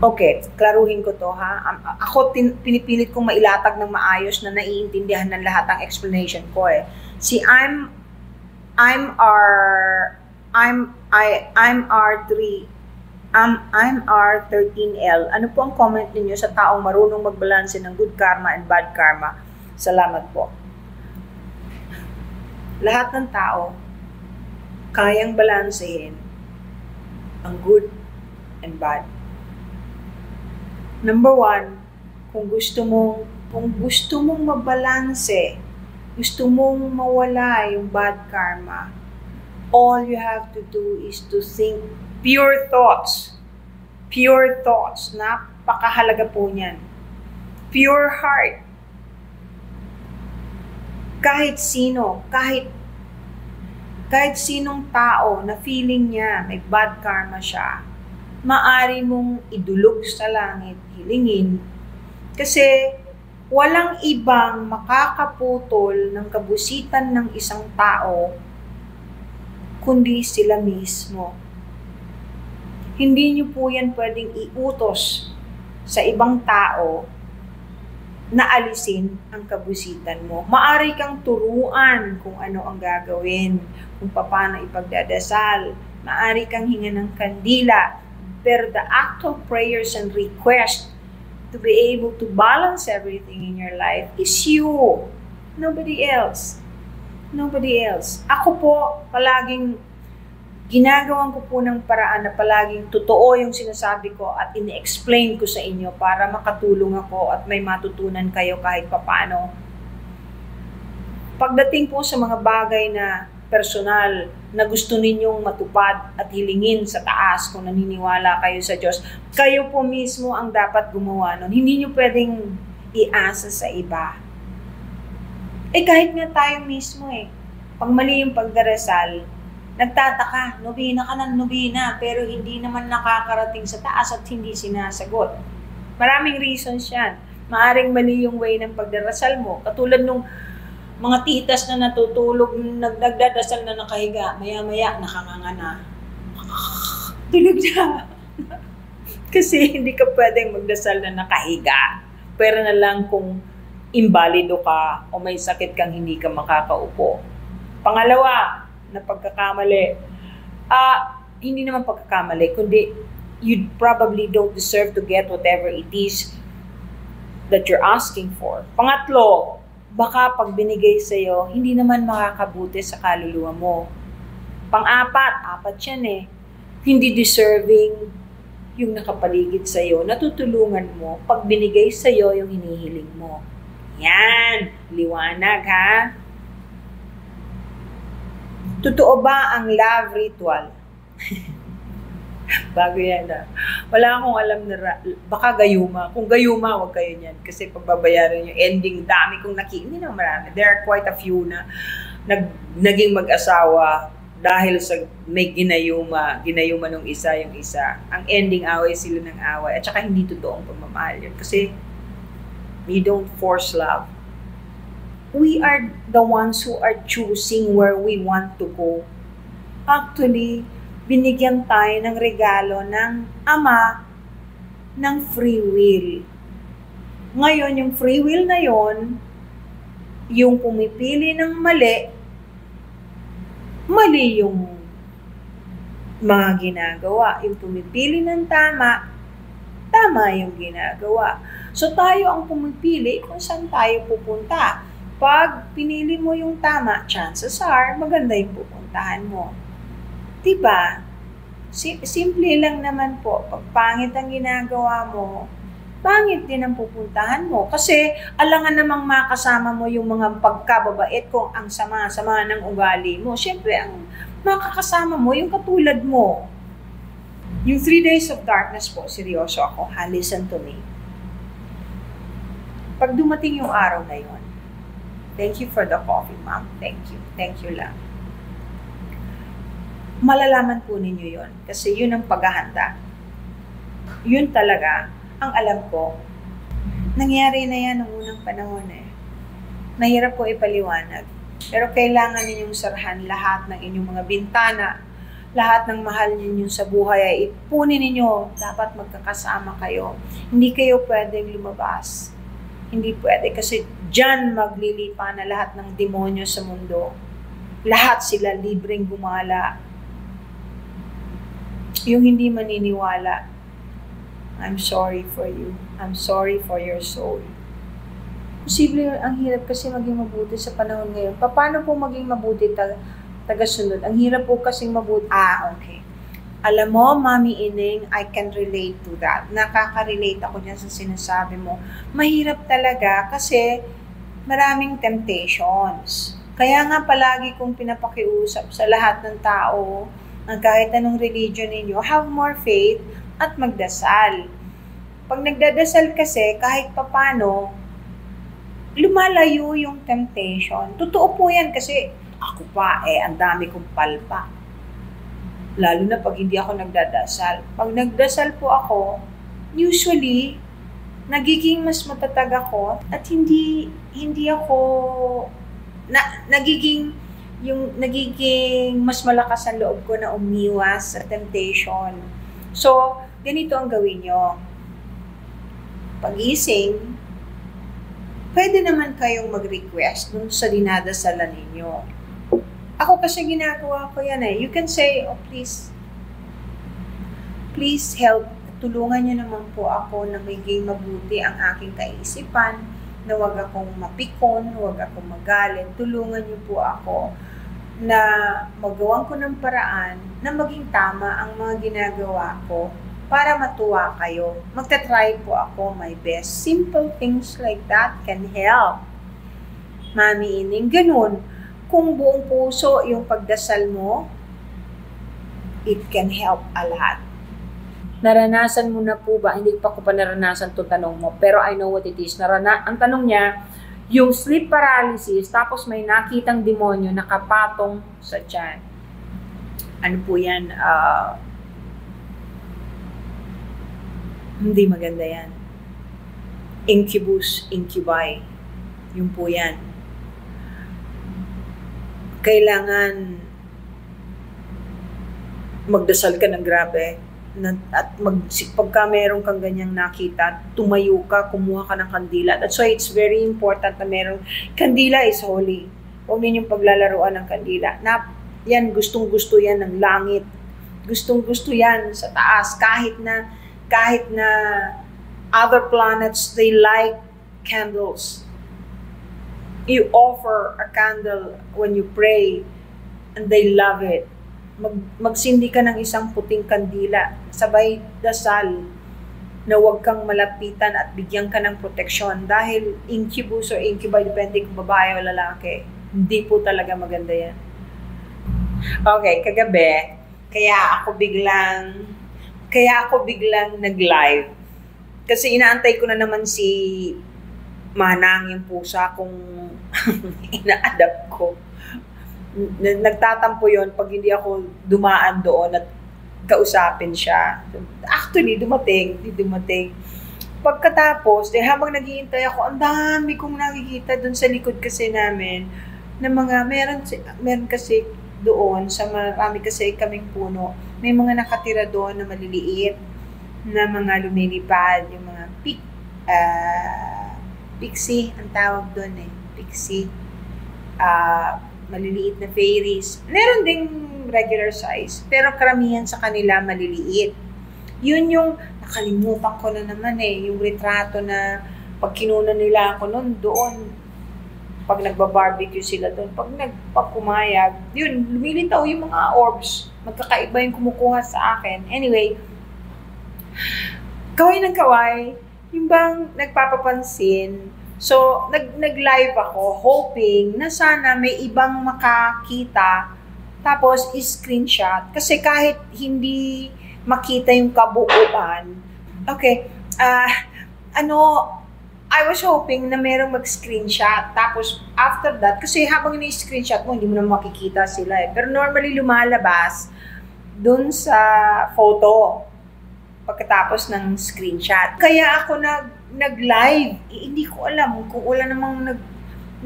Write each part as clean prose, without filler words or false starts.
Okay, klaruhin ko to ha. Ako pinipilit kong mailatag ng maayos na naiintindihan ng lahat ang explanation ko eh. Si I'm R13L. Ano po ang comment ninyo sa taong marunong magbalanse ng good karma and bad karma? Salamat po. Lahat ng tao kayang balansehin ang good and bad. Number one, kung gusto mong mabalanse, gusto mong mawala yung bad karma, all you have to do is to think pure thoughts. Pure thoughts. Napakahalaga po niyan. Pure heart. Kahit sino, kahit sinong tao na feeling niya may bad karma siya, maari mong idulog sa langit, hilingin, kasi walang ibang makakaputol ng kabusitan ng isang tao kundi sila mismo. Hindi niyo po yan pwedeng iutos sa ibang tao na alisin ang kabusitan mo. Maari kang turuan kung ano ang gagawin, kung paano ipagdadasal, maari kang hinga ng kandila, pero the act of prayers and request to be able to balance everything in your life is you. Nobody else. Nobody else. Ako po, palaging ginagawan ko po ng paraan na palaging totoo yung sinasabi ko at ine-explain ko sa inyo para makatulong ako at may matutunan kayo kahit papano. Pagdating po sa mga bagay na personal na gusto ninyong matupad at hilingin sa taas kung naniniwala kayo sa Diyos, kayo po mismo ang dapat gumawa nun. Hindi nyo pwedeng iasa sa iba. Kahit nga tayo mismo pag mali yung pagdarasal, nagtataka, nobina ka ng nobina, pero hindi naman nakakarating sa taas at hindi sinasagot. Maraming reasons yan. Maaring mali yung way ng pagdarasal mo. Katulad nung mga titas na natutulog, nagdadasal na nakahiga, maya-maya nakanganga na. Tulog na. Kasi hindi ka pwedeng magdasal na nakahiga. Pero na lang kung imbalido ka o may sakit kang hindi ka makakaupo. Pangalawa, na pagkakamali. Hindi naman pagkakamali, kundi you probably don't deserve to get whatever it is that you're asking for. Pangatlo, baka pag binigay sa'yo, hindi naman makakabuti sa kaluluwa mo. Apat yan hindi deserving yung nakapaligid sa'yo, natutulungan mo pag binigay sa'yo yung hinihiling mo. Yan, liwanag ha. Totoo ba ang love ritual? Bago yan Wala akong alam na, baka gayuma. Kung gayuma, huwag kayo niyan. Kasi pagbabayaran yung ending, dami kong hindi na marami. There are quite a few na naging mag-asawa dahil sa may ginayuma nung isa yung isa. Ang ending, away sila ng away. At saka hindi totoong pagmamahal yun. Kasi we don't force love. We are the ones who are choosing where we want to go. Actually, binigyan tayo ng regalo ng Ama ng free will. Ngayon, yung free will na yon, yung pumipili ng mali yung mga ginagawa. Yung pumipili ng tama yung ginagawa. So, tayo ang pumipili kung saan tayo pupunta. Pag pinili mo yung tama, chances are, maganda yung pupuntahan mo. Diba? Simple lang naman po. Pag pangit ang ginagawa mo, pangit din ang pupuntahan mo. Kasi alangan namang makasama mo yung mga pagkababait kung ang sama-sama ng ugali mo. Siyempre, ang makakasama mo yung katulad mo. Yung 3 days of darkness po, seryoso ako. Listen to me. Pag dumating yung araw na yun, thank you for the coffee, ma'am. Thank you. Thank you lang. Malalaman po ninyo yun. Kasi yun ang paghahanda. Yun talaga, ang alam ko, nangyari na yan noong unang panahon Mahirap po ipaliwanag. Pero kailangan ninyong sarahan lahat ng inyong mga bintana, lahat ng mahal ninyo sa buhay ay ipunin ninyo. Dapat magkakasama kayo. Hindi kayo pwedeng lumabas. Hindi pwede kasi dyan maglilipa na lahat ng demonyo sa mundo. Lahat sila libreng gumala. Yung hindi maniniwala, I'm sorry for you. I'm sorry for your soul. Posible ang hirap kasi maging mabuti sa panahon ngayon. Paano po maging mabuti tagasunod? Ang hirap po kasing mabuti. Okay. Alam mo, Mami Ining, I can relate to that. Nakaka-relate ako dyan sa sinasabi mo. Mahirap talaga kasi maraming temptations. Kaya nga palagi kong pinapakiusap sa lahat ng tao, ng kahit anong religion ninyo, have more faith at magdasal. Pag nagdadasal kasi, kahit papano, lumalayo yung temptation. Totoo po yan kasi ako pa ang dami kong palpa. Lalo na pag hindi ako nagdadasal. Pag nagdasal po ako, usually, nagiging mas matatag ako at hindi ako nagiging mas malakas ang loob ko na umiwas sa temptation. So, ganito ang gawin nyo. Pagising, pwede naman kayong mag-request dun sa dinadasalan ninyo. Ako kasi ginagawa ko yan eh. You can say, oh please help. Tulungan niyo naman po ako na maging mabuti ang aking kaisipan, na huwag akong mapikon, huwag akong magalit. Tulungan niyo po ako na magawan ko ng paraan na maging tama ang mga ginagawa ko para matuwa kayo. Magta-try po ako my best. Simple things like that can help. Mami Ining, ganun. Kung buong puso yung pagdasal mo, it can help a lot. Naranasan mo na po ba? Hindi pa ko pa naranasan itong tanong mo, pero I know what it is. Ang tanong niya, yung sleep paralysis, tapos may nakitang demonyo nakapatong sa tiyan. Ano po yan? Hindi maganda yan. Incubus, incubi. Yun po yan. Kailangan magdasal ka ng grabe. At pagka meron kang ganyang nakita, tumayo ka, kumuha ka ng kandila. That's why it's very important na meron. Kandila is holy. Huwag ninyong paglalaruan ng kandila. Yan, gustong-gusto yan ng langit. Gustong-gusto yan sa taas. Kahit na other planets, they like candles. You offer a candle when you pray and they love it. Magsindi ka ng isang puting kandila, sabay dasal na huwag kang malapitan at bigyan ka ng proteksyon dahil incubus or incubi, depende kung babae o lalaki. Hindi po talaga maganda yan. Okay, kagabi, kaya ako biglang nag-live. Kasi inaantay ko na naman si Manang, yung pusa kung ina-adapt ko. Nagtatampo yon pag hindi ako dumaan doon at kausapin siya. Actually, dumating. Pagkatapos, habang naghihintay ako, ang dami kong nakikita doon sa likod kasi namin na mga, meron kasi doon, sa marami kasi kaming puno, may mga nakatira doon na maliliit, na mga lumilipad, yung mga pixie, ang tawag doon pixie. Maliliit na fairies. Meron ding regular size, pero karamihan sa kanila maliliit. Yun yung, nakalimutan ko na naman yung retrato na pag kinuna nila ako noon doon, pag nagbabarbecue sila doon, pag kumayag, yun, lumilitaw yung mga orbs. Magkakaiba yung kumukuha sa akin. Anyway, kaway ng kaway, yung bang nagpapapansin. So, nag-live ako hoping na sana may ibang makakita tapos screenshot. Kasi kahit hindi makita yung kabuuan, okay, I was hoping na merong mag-screenshot. Tapos, after that, kasi habang ini-screenshot mo, hindi mo na makikita sila Pero normally, lumalabas dun sa photo pagkatapos ng screenshot. Kaya ako nag-live. Hindi ko alam kung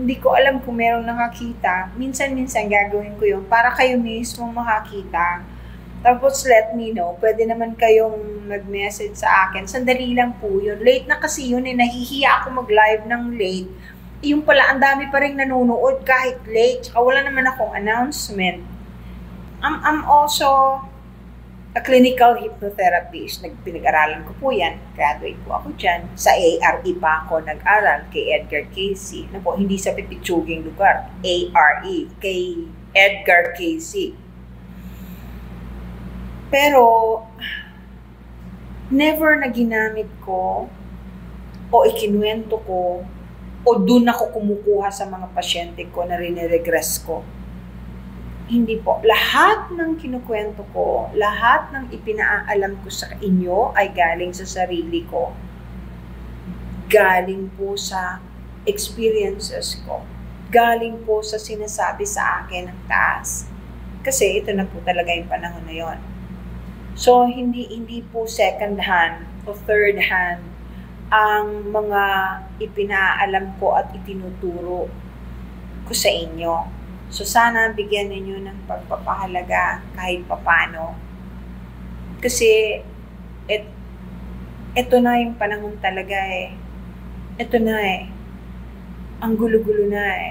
hindi ko alam kung merong nakakita. Minsan gagawin ko yun para kayo mismo makakita. Tapos let me know, pwede naman kayong mag-message sa akin. Sandali lang po yun. Late na kasi yun eh, nahihiya ako mag-live ng late. Yung pala, ang dami pa rin nanonood kahit late. Tsaka wala naman akong announcement. I'm also a clinical hypnotherapist. Pinag-aralan ko po yan. Graduate po ako dyan. Sa ARE pa ako nag-aral kay Edgar Cayce. Ano po, hindi sa pipitsuging lugar. ARE, kay Edgar Cayce. Pero, never na ginamit ko o ikinuwento ko o dun ako kumukuha sa mga pasyente ko na riniregress ko. Hindi po. Lahat ng kinukwento ko, lahat ng ipinaalam ko sa inyo ay galing sa sarili ko. Galing po sa experiences ko. Galing po sa sinasabi sa akin ng taas. Kasi ito na po talaga yung panahon na yon. So, hindi po second hand o third hand ang mga ipinaalam ko at itinuturo ko sa inyo. So, sana bigyan ninyo ng pagpapahalaga kahit papano. Kasi, ito na yung panahon talaga eh. Ito na eh. Ang gulo-gulo na eh.